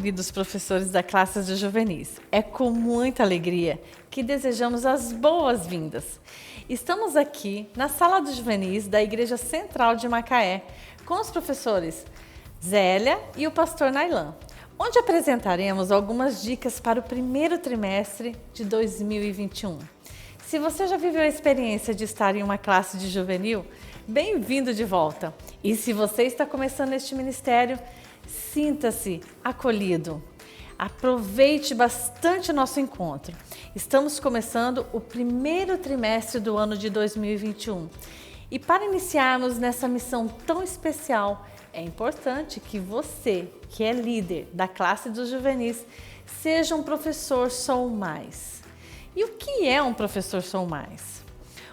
queridos professores da classe de juvenis. É com muita alegria que desejamos as boas-vindas. Estamos aqui na Sala dos Juvenis da Igreja Central de Macaé com os professores Zélia e o pastor Nailan, onde apresentaremos algumas dicas para o primeiro trimestre de 2021. Se você já viveu a experiência de estar em uma classe de juvenil, bem-vindo de volta. E se você está começando este ministério, sinta-se acolhido. Aproveite bastante o nosso encontro. Estamos começando o primeiro trimestre do ano de 2021. E para iniciarmos nessa missão tão especial, é importante que você, que é líder da classe dos juvenis, seja um professor Sou Mais. E o que é um professor Sou Mais?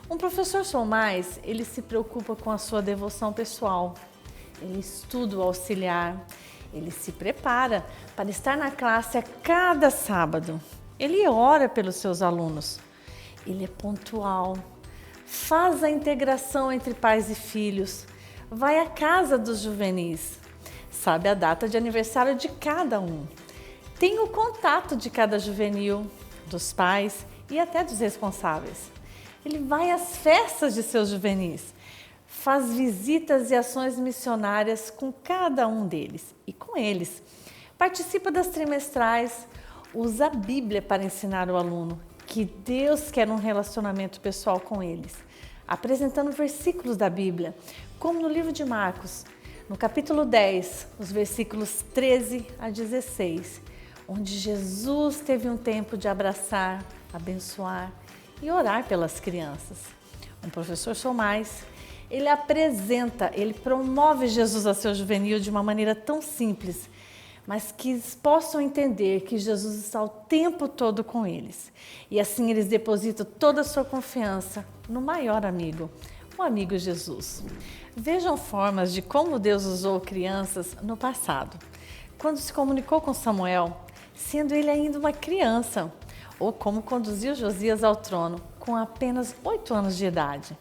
Um professor Sou Mais, ele se preocupa com a sua devoção pessoal. Ele estuda o auxiliar, ele se prepara para estar na classe a cada sábado. Ele ora pelos seus alunos. Ele é pontual, faz a integração entre pais e filhos, vai à casa dos juvenis, sabe a data de aniversário de cada um, tem o contato de cada juvenil, dos pais e até dos responsáveis. Ele vai às festas de seus juvenis, faz visitas e ações missionárias com cada um deles e com eles. Participa das trimestrais, usa a Bíblia para ensinar o aluno que Deus quer um relacionamento pessoal com eles, apresentando versículos da Bíblia, como no livro de Marcos, no capítulo 10, os versículos 13 a 16, onde Jesus teve um tempo de abraçar, abençoar e orar pelas crianças. Um professor Sou Mais, ele apresenta, ele promove Jesus a seu juvenil de uma maneira tão simples, mas que eles possam entender que Jesus está o tempo todo com eles. E assim eles depositam toda a sua confiança no maior amigo, o amigo Jesus. Vejam formas de como Deus usou crianças no passado. Quando se comunicou com Samuel, sendo ele ainda uma criança, ou como conduziu Josias ao trono com apenas 8 anos de idade.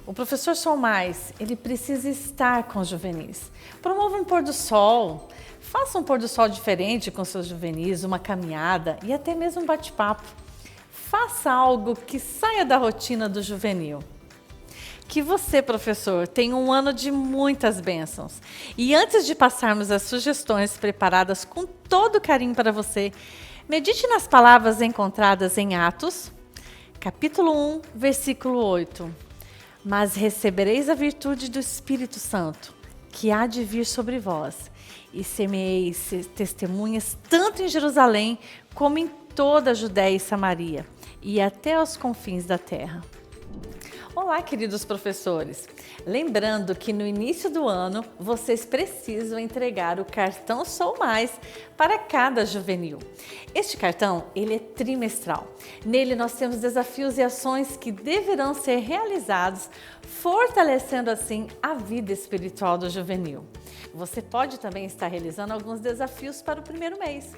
O professor Sou Mais, ele precisa estar com os juvenis. Promova um pôr do sol, faça um pôr do sol diferente com seus juvenis, uma caminhada e até mesmo um bate-papo. Faça algo que saia da rotina do juvenil. Que você, professor, tenha um ano de muitas bênçãos. E antes de passarmos as sugestões preparadas com todo carinho para você, medite nas palavras encontradas em Atos, capítulo 1, versículo 8. Mas recebereis a virtude do Espírito Santo, que há de vir sobre vós, e semeeis testemunhas tanto em Jerusalém, como em toda a Judéia e Samaria, e até aos confins da terra. Olá, queridos professores! Lembrando que no início do ano, vocês precisam entregar o cartão Sou Mais para cada juvenil. Este cartão, ele é trimestral. Nele nós temos desafios e ações que deverão ser realizados, fortalecendo assim a vida espiritual do juvenil. Você pode também estar realizando alguns desafios para o primeiro mês,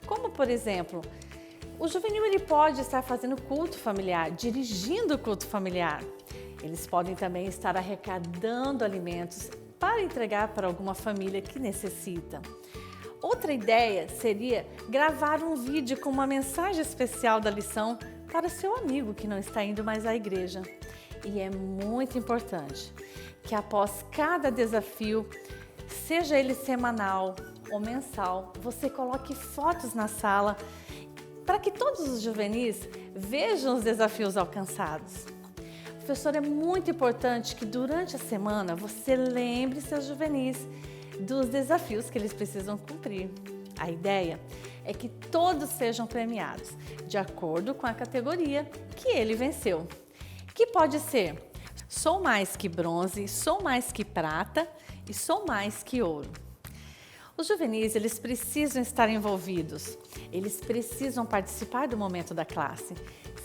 como por exemplo, o juvenil ele pode estar fazendo culto familiar, dirigindo o culto familiar. Eles podem também estar arrecadando alimentos para entregar para alguma família que necessita. Outra ideia seria gravar um vídeo com uma mensagem especial da lição para seu amigo que não está indo mais à igreja. E é muito importante que após cada desafio, seja ele semanal ou mensal, você coloque fotos na sala para que todos os juvenis vejam os desafios alcançados. Professor, é muito importante que durante a semana você lembre seus juvenis dos desafios que eles precisam cumprir. A ideia é que todos sejam premiados de acordo com a categoria que ele venceu. Que pode ser Sou Mais que bronze, Sou Mais que prata e Sou Mais que ouro. Os juvenis, eles precisam estar envolvidos, eles precisam participar do momento da classe.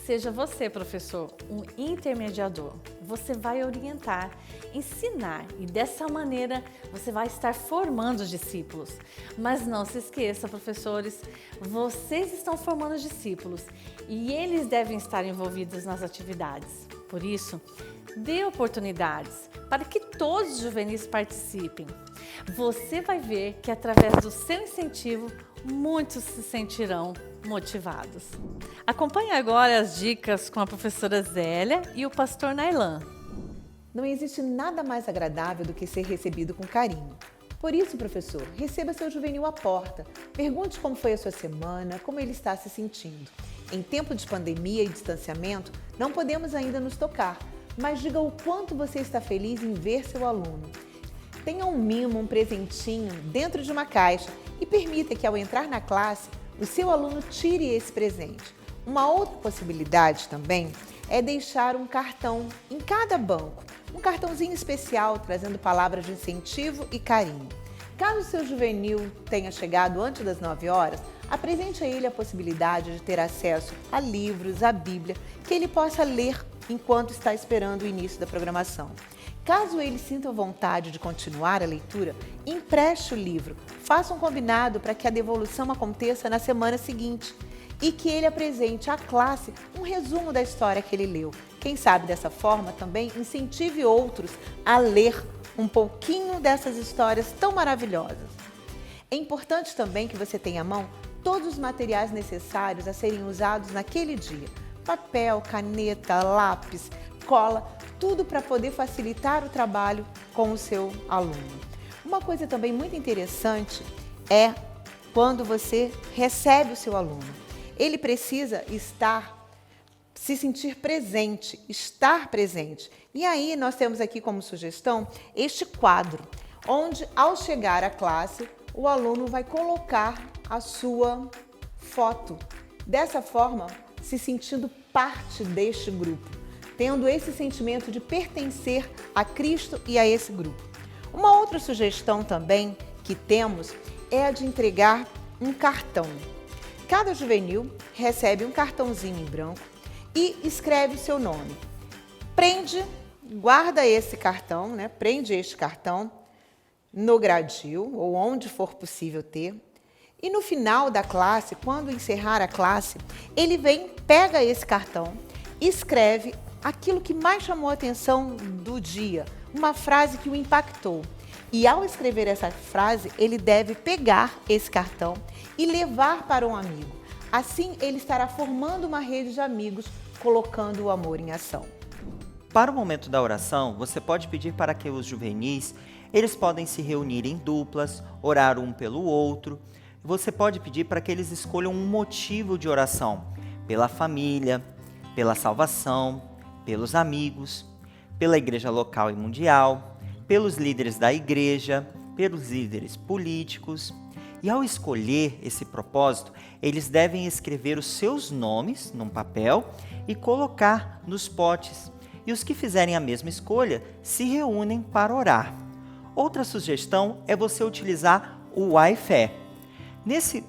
Seja você, professor, um intermediador. Você vai orientar, ensinar e dessa maneira você vai estar formando os discípulos. Mas não se esqueça, professores, vocês estão formando os discípulos e eles devem estar envolvidos nas atividades. Por isso, dê oportunidades para que todos os juvenis participem. Você vai ver que através do seu incentivo, muitos se sentirão motivados. Acompanhe agora as dicas com a professora Zélia e o pastor Nailan. Não existe nada mais agradável do que ser recebido com carinho. Por isso, professor, receba seu juvenil à porta. Pergunte como foi a sua semana, como ele está se sentindo. Em tempo de pandemia e distanciamento, não podemos ainda nos tocar, mas diga o quanto você está feliz em ver seu aluno. Tenha um mimo, um presentinho dentro de uma caixa e permita que ao entrar na classe, o seu aluno tire esse presente. Uma outra possibilidade também é deixar um cartão em cada banco, um cartãozinho especial trazendo palavras de incentivo e carinho. Caso o seu juvenil tenha chegado antes das 9 horas, apresente a ele a possibilidade de ter acesso a livros, a Bíblia, que ele possa ler enquanto está esperando o início da programação. Caso ele sinta vontade de continuar a leitura, empreste o livro, faça um combinado para que a devolução aconteça na semana seguinte e que ele apresente à classe um resumo da história que ele leu. Quem sabe dessa forma também incentive outros a ler um pouquinho dessas histórias tão maravilhosas. É importante também que você tenha à mão todos os materiais necessários a serem usados naquele dia. Papel, caneta, lápis, cola, tudo para poder facilitar o trabalho com o seu aluno. Uma coisa também muito interessante é quando você recebe o seu aluno. Ele precisa se sentir presente, estar presente. E aí nós temos aqui como sugestão este quadro, onde ao chegar à classe, o aluno vai colocar a sua foto. Dessa forma, se sentindo parte deste grupo, tendo esse sentimento de pertencer a Cristo e a esse grupo. Uma outra sugestão também que temos é a de entregar um cartão. Cada juvenil recebe um cartãozinho em branco e escreve o seu nome. Guarda esse cartão, prende este cartão no gradil ou onde for possível ter. E no final da classe, quando encerrar a classe, ele pega esse cartão, escreve aquilo que mais chamou a atenção do dia, uma frase que o impactou. E ao escrever essa frase, ele deve pegar esse cartão e levar para um amigo. Assim, ele estará formando uma rede de amigos, colocando o amor em ação. Para o momento da oração, você pode pedir para que os juvenis, eles podem se reunir em duplas, orar um pelo outro. Você pode pedir para que eles escolham um motivo de oração, pela família, pela salvação, pelos amigos, pela igreja local e mundial, pelos líderes da igreja, pelos líderes políticos. E ao escolher esse propósito, eles devem escrever os seus nomes num papel e colocar nos potes. E os que fizerem a mesma escolha se reúnem para orar. Outra sugestão é você utilizar o Wi-Fi.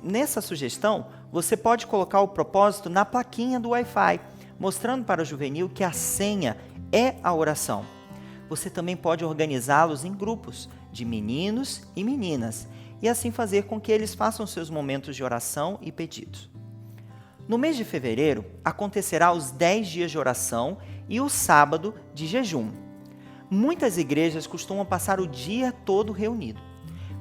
Nessa sugestão, você pode colocar o propósito na plaquinha do Wi-Fi, mostrando para o juvenil que a senha é a oração. Você também pode organizá-los em grupos de meninos e meninas e assim fazer com que eles façam seus momentos de oração e pedidos. No mês de fevereiro, acontecerá os 10 dias de oração e o sábado de jejum. Muitas igrejas costumam passar o dia todo reunido.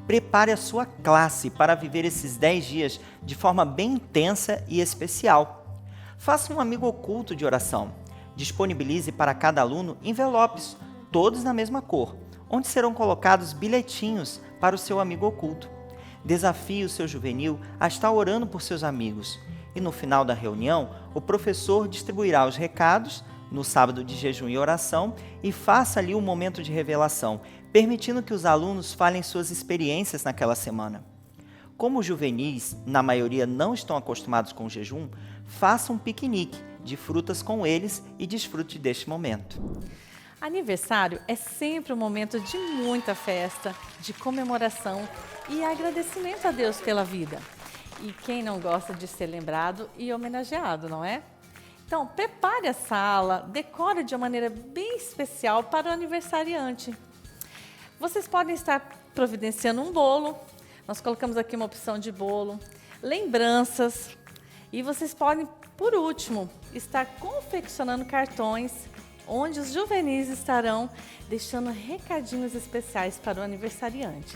Prepare a sua classe para viver esses 10 dias de forma bem intensa e especial. Faça um amigo oculto de oração. Disponibilize para cada aluno envelopes, todos na mesma cor, onde serão colocados bilhetinhos para o seu amigo oculto. Desafie o seu juvenil a estar orando por seus amigos. E no final da reunião, o professor distribuirá os recados no sábado de jejum e oração e faça ali um momento de revelação, permitindo que os alunos falem suas experiências naquela semana. Como os juvenis, na maioria, não estão acostumados com o jejum, faça um piquenique de frutas com eles e desfrute deste momento. Aniversário é sempre um momento de muita festa, de comemoração e agradecimento a Deus pela vida. E quem não gosta de ser lembrado e homenageado, não é? Então, prepare a sala, decore de uma maneira bem especial para o aniversariante. Vocês podem estar providenciando um bolo, nós colocamos aqui uma opção de bolo, lembranças, e vocês podem, por último, estar confeccionando cartões onde os juvenis estarão deixando recadinhos especiais para o aniversariante.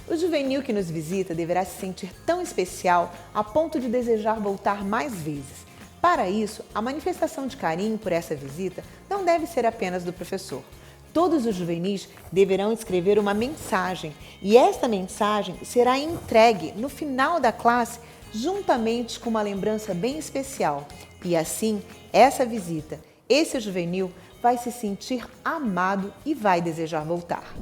O juvenil que nos visita deverá se sentir tão especial a ponto de desejar voltar mais vezes. Para isso, a manifestação de carinho por essa visita não deve ser apenas do professor. Todos os juvenis deverão escrever uma mensagem e esta mensagem será entregue no final da classe juntamente com uma lembrança bem especial. E assim, essa visita, esse juvenil vai se sentir amado e vai desejar voltar.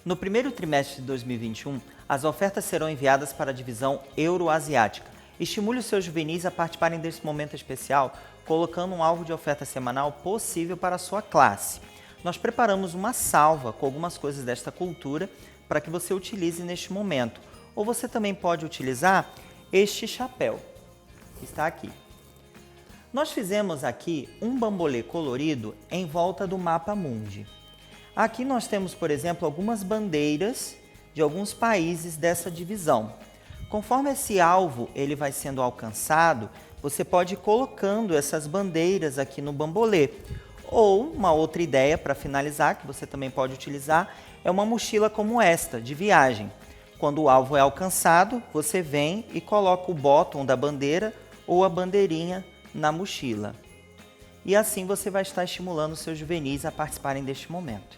No primeiro trimestre de 2021, as ofertas serão enviadas para a divisão Euroasiática. Estimule os seus juvenis a participarem desse momento especial, colocando um alvo de oferta semanal possível para a sua classe. Nós preparamos uma salva com algumas coisas desta cultura para que você utilize neste momento. Ou você também pode utilizar este chapéu, que está aqui. Nós fizemos aqui um bambolê colorido em volta do mapa mundi. Aqui nós temos, por exemplo, algumas bandeiras de alguns países dessa divisão. Conforme esse alvo ele vai sendo alcançado, você pode ir colocando essas bandeiras aqui no bambolê. Ou uma outra ideia para finalizar, que você também pode utilizar, é uma mochila como esta, de viagem. Quando o alvo é alcançado, você vem e coloca o bottom da bandeira ou a bandeirinha na mochila. E assim você vai estar estimulando os seus juvenis a participarem deste momento.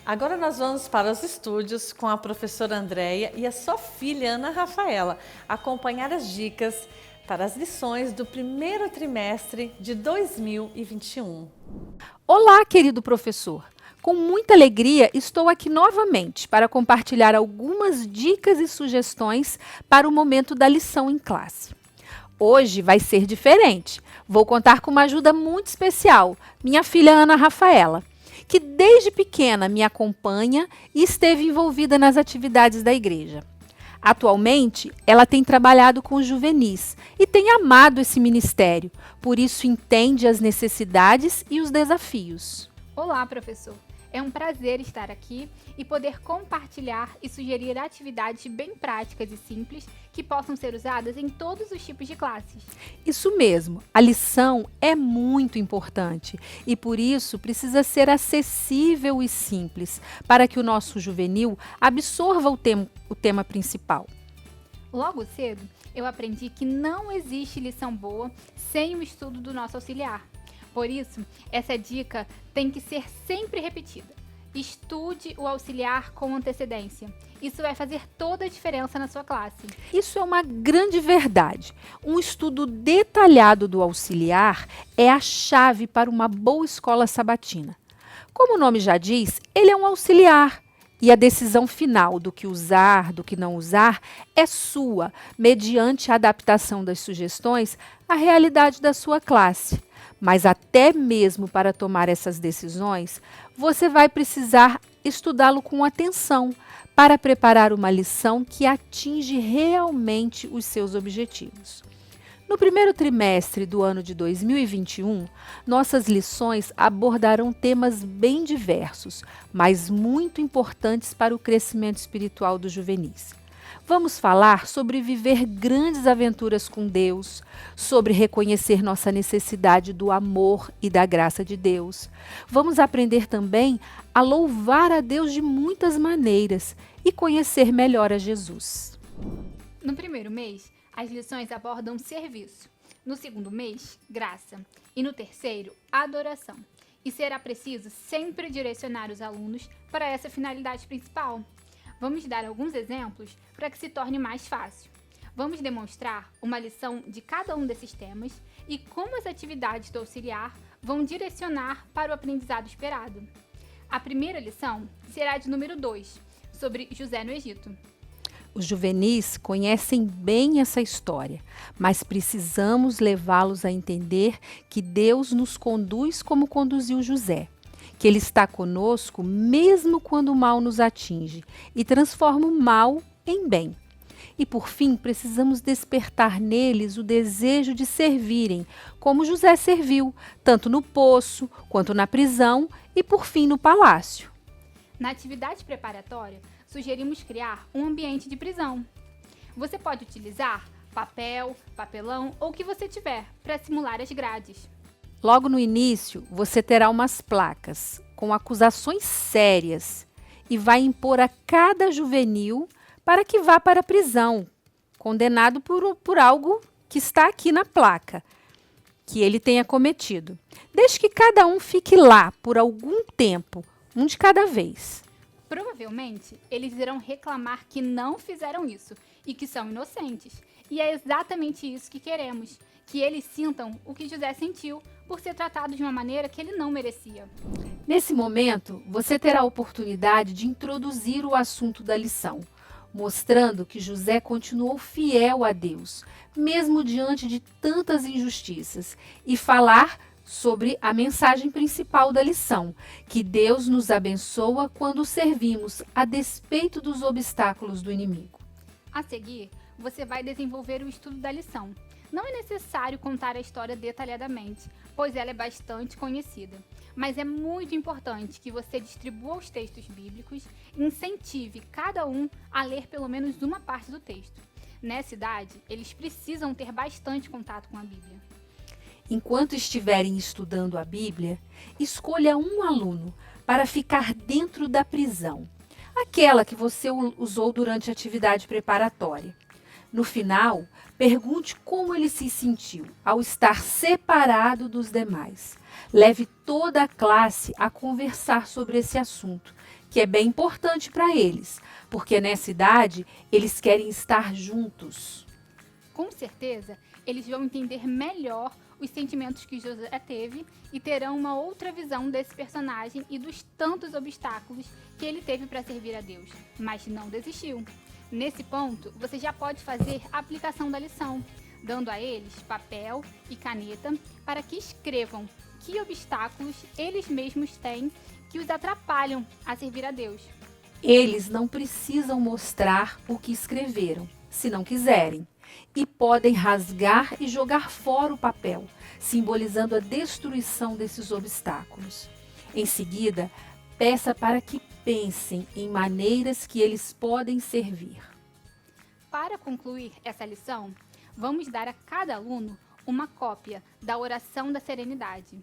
Agora nós vamos para os estúdios com a professora Andréia e a sua filha Ana Rafaela acompanhar as dicas para as lições do primeiro trimestre de 2021. Olá, querido professor! Com muita alegria, estou aqui novamente para compartilhar algumas dicas e sugestões para o momento da lição em classe. Hoje vai ser diferente. Vou contar com uma ajuda muito especial, minha filha Ana Rafaela, que desde pequena me acompanha e esteve envolvida nas atividades da igreja. Atualmente, ela tem trabalhado com os juvenis e tem amado esse ministério, por isso entende as necessidades e os desafios. Olá, professor! É um prazer estar aqui e poder compartilhar e sugerir atividades bem práticas e simples que possam ser usadas em todos os tipos de classes. Isso mesmo, a lição é muito importante e por isso precisa ser acessível e simples para que o nosso juvenil absorva o tema principal. Logo cedo, eu aprendi que não existe lição boa sem o estudo do nosso auxiliar. Por isso, essa dica tem que ser sempre repetida. Estude o auxiliar com antecedência. Isso vai fazer toda a diferença na sua classe. Isso é uma grande verdade. Um estudo detalhado do auxiliar é a chave para uma boa escola sabatina. Como o nome já diz, ele é um auxiliar. E a decisão final do que usar, do que não usar, é sua, mediante a adaptação das sugestões à realidade da sua classe. Mas até mesmo para tomar essas decisões, você vai precisar estudá-lo com atenção para preparar uma lição que atinge realmente os seus objetivos. No primeiro trimestre do ano de 2021, nossas lições abordarão temas bem diversos, mas muito importantes para o crescimento espiritual dos juvenis. Vamos falar sobre viver grandes aventuras com Deus, sobre reconhecer nossa necessidade do amor e da graça de Deus. Vamos aprender também a louvar a Deus de muitas maneiras e conhecer melhor a Jesus. No primeiro mês, as lições abordam serviço. No segundo mês, graça. E no terceiro, adoração. E será preciso sempre direcionar os alunos para essa finalidade principal. Vamos dar alguns exemplos para que se torne mais fácil. Vamos demonstrar uma lição de cada um desses temas e como as atividades do auxiliar vão direcionar para o aprendizado esperado. A primeira lição será de número 2, sobre José no Egito. Os juvenis conhecem bem essa história, mas precisamos levá-los a entender que Deus nos conduz como conduziu José. Que Ele está conosco mesmo quando o mal nos atinge e transforma o mal em bem. E por fim, precisamos despertar neles o desejo de servirem, como José serviu, tanto no poço, quanto na prisão e por fim no palácio. Na atividade preparatória, sugerimos criar um ambiente de prisão. Você pode utilizar papel, papelão ou o que você tiver para simular as grades. Logo no início, você terá umas placas com acusações sérias e vai impor a cada juvenil para que vá para a prisão, condenado por algo que está aqui na placa, que ele tenha cometido. Desde que cada um fique lá por algum tempo, um de cada vez. Provavelmente, eles irão reclamar que não fizeram isso e que são inocentes. E é exatamente isso que queremos, que eles sintam o que José sentiu por ser tratado de uma maneira que ele não merecia. Nesse momento, você terá a oportunidade de introduzir o assunto da lição, mostrando que José continuou fiel a Deus, mesmo diante de tantas injustiças, e falar sobre a mensagem principal da lição, que Deus nos abençoa quando o servimos a despeito dos obstáculos do inimigo. A seguir, você vai desenvolver o estudo da lição. Não é necessário contar a história detalhadamente, pois ela é bastante conhecida. Mas é muito importante que você distribua os textos bíblicos e incentive cada um a ler pelo menos uma parte do texto. Nessa idade, eles precisam ter bastante contato com a Bíblia. Enquanto estiverem estudando a Bíblia, escolha um aluno para ficar dentro da prisão, aquela que você usou durante a atividade preparatória. No final, pergunte como ele se sentiu ao estar separado dos demais. Leve toda a classe a conversar sobre esse assunto, que é bem importante para eles, porque nessa idade eles querem estar juntos. Com certeza, eles vão entender melhor os sentimentos que José teve e terão uma outra visão desse personagem e dos tantos obstáculos que ele teve para servir a Deus, mas não desistiu. Nesse ponto, você já pode fazer a aplicação da lição, dando a eles papel e caneta para que escrevam que obstáculos eles mesmos têm que os atrapalham a servir a Deus. Eles não precisam mostrar o que escreveram, se não quiserem, e podem rasgar e jogar fora o papel, simbolizando a destruição desses obstáculos. Em seguida, peça para que pensem em maneiras que eles podem servir. Para concluir essa lição, vamos dar a cada aluno uma cópia da Oração da Serenidade.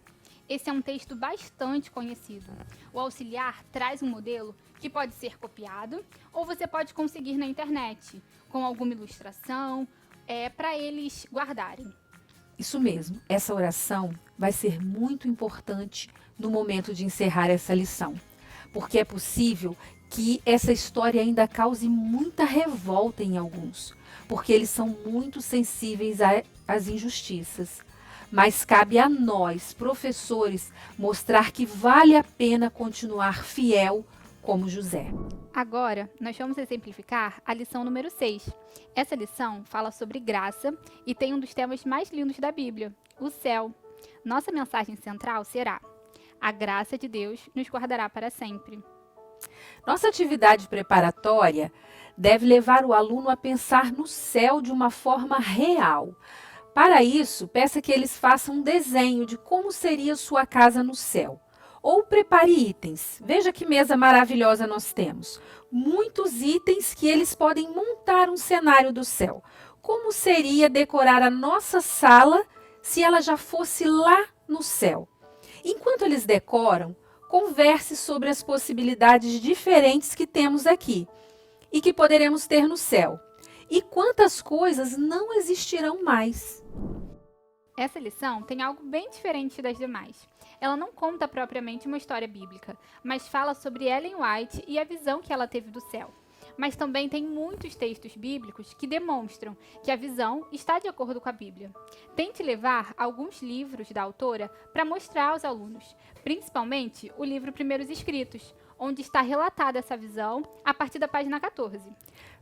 Esse é um texto bastante conhecido. O auxiliar traz um modelo que pode ser copiado ou você pode conseguir na internet, com alguma ilustração, para eles guardarem. Isso mesmo, essa oração vai ser muito importante no momento de encerrar essa lição, porque é possível que essa história ainda cause muita revolta em alguns, porque eles são muito sensíveis às injustiças. Mas cabe a nós, professores, mostrar que vale a pena continuar fiel como José. Agora, nós vamos exemplificar a lição número 6. Essa lição fala sobre graça e tem um dos temas mais lindos da Bíblia, o céu. Nossa mensagem central será: a graça de Deus nos guardará para sempre. Nossa atividade preparatória deve levar o aluno a pensar no céu de uma forma real. Para isso, peça que eles façam um desenho de como seria sua casa no céu. Ou prepare itens. Veja que mesa maravilhosa nós temos. Muitos itens que eles podem montar um cenário do céu. Como seria decorar a nossa sala se ela já fosse lá no céu? Enquanto eles decoram, converse sobre as possibilidades diferentes que temos aqui e que poderemos ter no céu. E quantas coisas não existirão mais. Essa lição tem algo bem diferente das demais. Ela não conta propriamente uma história bíblica, mas fala sobre Ellen White e a visão que ela teve do céu. Mas também tem muitos textos bíblicos que demonstram que a visão está de acordo com a Bíblia. Tente levar alguns livros da autora para mostrar aos alunos, principalmente o livro Primeiros Escritos, onde está relatada essa visão a partir da página 14.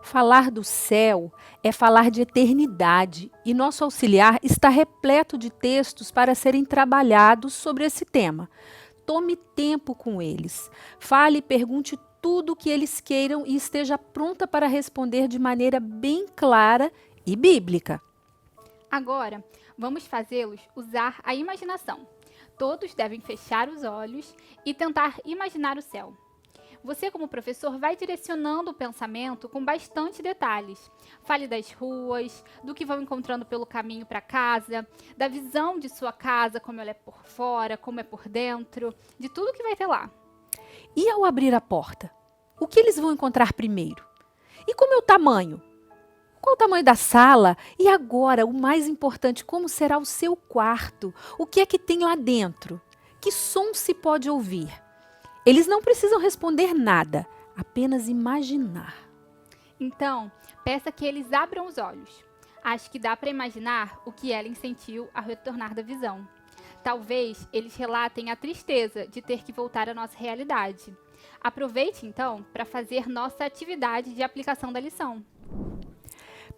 Falar do céu é falar de eternidade e nosso auxiliar está repleto de textos para serem trabalhados sobre esse tema. Tome tempo com eles. Fale e pergunte tudo o que eles queiram e esteja pronta para responder de maneira bem clara e bíblica. Agora, vamos fazê-los usar a imaginação. Todos devem fechar os olhos e tentar imaginar o céu. Você, como professor, vai direcionando o pensamento com bastante detalhes. Fale das ruas, do que vão encontrando pelo caminho para casa, da visão de sua casa, como ela é por fora, como é por dentro, de tudo que vai ter lá. E ao abrir a porta, o que eles vão encontrar primeiro? E como é o tamanho? Qual o tamanho da sala? E agora, o mais importante, como será o seu quarto? O que é que tem lá dentro? Que som se pode ouvir? Eles não precisam responder nada, apenas imaginar. Então, peça que eles abram os olhos. Acho que dá para imaginar o que Ellen sentiu ao retornar da visão. Talvez eles relatem a tristeza de ter que voltar à nossa realidade. Aproveite, então, para fazer nossa atividade de aplicação da lição.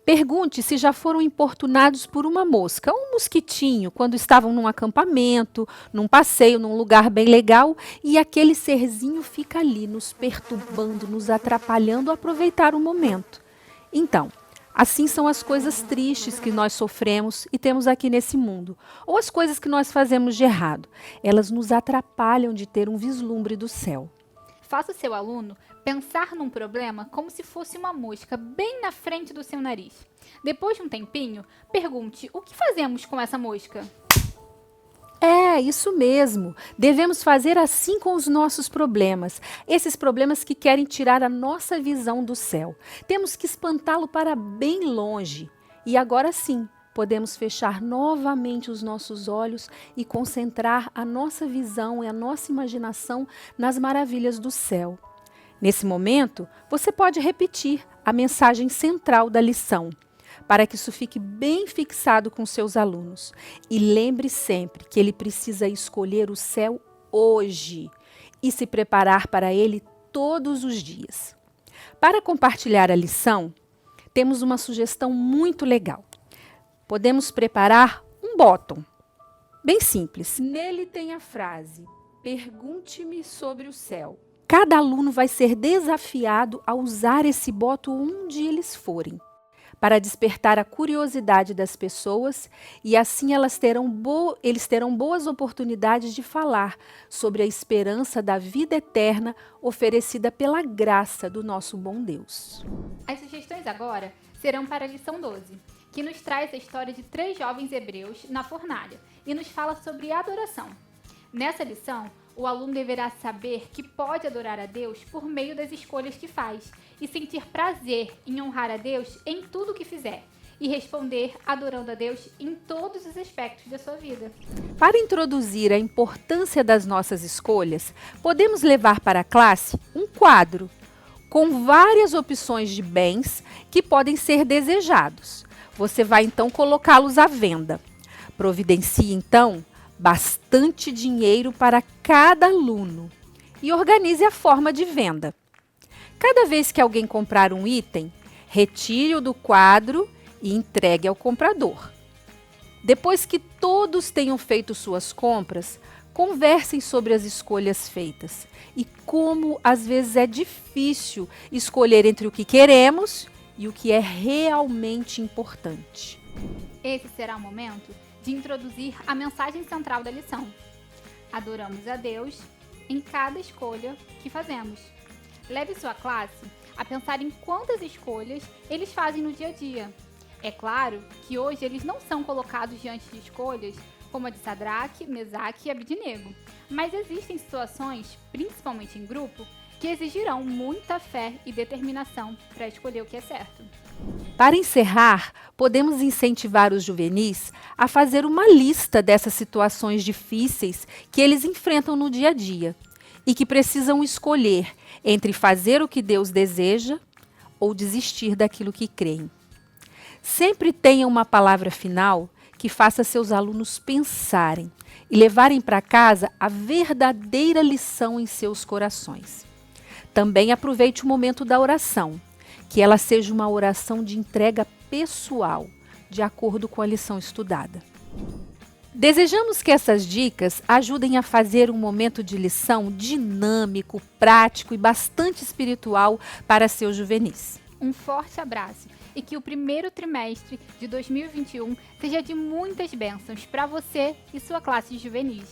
Pergunte se já foram importunados por uma mosca ou um mosquitinho quando estavam num acampamento, num passeio, num lugar bem legal e aquele serzinho fica ali nos perturbando, nos atrapalhando a aproveitar o momento. Então, assim são as coisas tristes que nós sofremos e temos aqui nesse mundo, ou as coisas que nós fazemos de errado. Elas nos atrapalham de ter um vislumbre do céu. Faça o seu aluno pensar num problema como se fosse uma mosca bem na frente do seu nariz. Depois de um tempinho, pergunte: o que fazemos com essa mosca? É, isso mesmo. Devemos fazer assim com os nossos problemas. Esses problemas que querem tirar a nossa visão do céu. Temos que espantá-lo para bem longe. E agora sim, podemos fechar novamente os nossos olhos e concentrar a nossa visão e a nossa imaginação nas maravilhas do céu. Nesse momento, você pode repetir a mensagem central da lição, para que isso fique bem fixado com seus alunos. E lembre sempre que ele precisa escolher o céu hoje e se preparar para ele todos os dias. Para compartilhar a lição, temos uma sugestão muito legal. Podemos preparar um bottom, bem simples. Nele tem a frase: pergunte-me sobre o céu. Cada aluno vai ser desafiado a usar esse bottom onde eles forem, para despertar a curiosidade das pessoas e assim eles terão boas oportunidades de falar sobre a esperança da vida eterna oferecida pela graça do nosso bom Deus. As sugestões agora serão para a lição 12, que nos traz a história de 3 jovens hebreus na fornalha e nos fala sobre adoração. Nessa lição, o aluno deverá saber que pode adorar a Deus por meio das escolhas que faz e sentir prazer em honrar a Deus em tudo o que fizer e responder adorando a Deus em todos os aspectos da sua vida. Para introduzir a importância das nossas escolhas, podemos levar para a classe um quadro com várias opções de bens que podem ser desejados. Você vai então colocá-los à venda. Providencie então bastante dinheiro para cada aluno e organize a forma de venda. Cada vez que alguém comprar um item, retire-o do quadro e entregue ao comprador. Depois que todos tenham feito suas compras, conversem sobre as escolhas feitas e como às vezes é difícil escolher entre o que queremos e o que é realmente importante. Esse será o momento de introduzir a mensagem central da lição. Adoramos a Deus em cada escolha que fazemos. Leve sua classe a pensar em quantas escolhas eles fazem no dia a dia. É claro que hoje eles não são colocados diante de escolhas como a de Sadraque, Mesaque e Abidnego, mas existem situações, principalmente em grupo, que exigirão muita fé e determinação para escolher o que é certo. Para encerrar, podemos incentivar os juvenis a fazer uma lista dessas situações difíceis que eles enfrentam no dia a dia e que precisam escolher entre fazer o que Deus deseja ou desistir daquilo que creem. Sempre tenha uma palavra final que faça seus alunos pensarem e levarem para casa a verdadeira lição em seus corações. Também aproveite o momento da oração, que ela seja uma oração de entrega pessoal, de acordo com a lição estudada. Desejamos que essas dicas ajudem a fazer um momento de lição dinâmico, prático e bastante espiritual para seus juvenis. Um forte abraço e que o primeiro trimestre de 2021 seja de muitas bênçãos para você e sua classe de juvenis.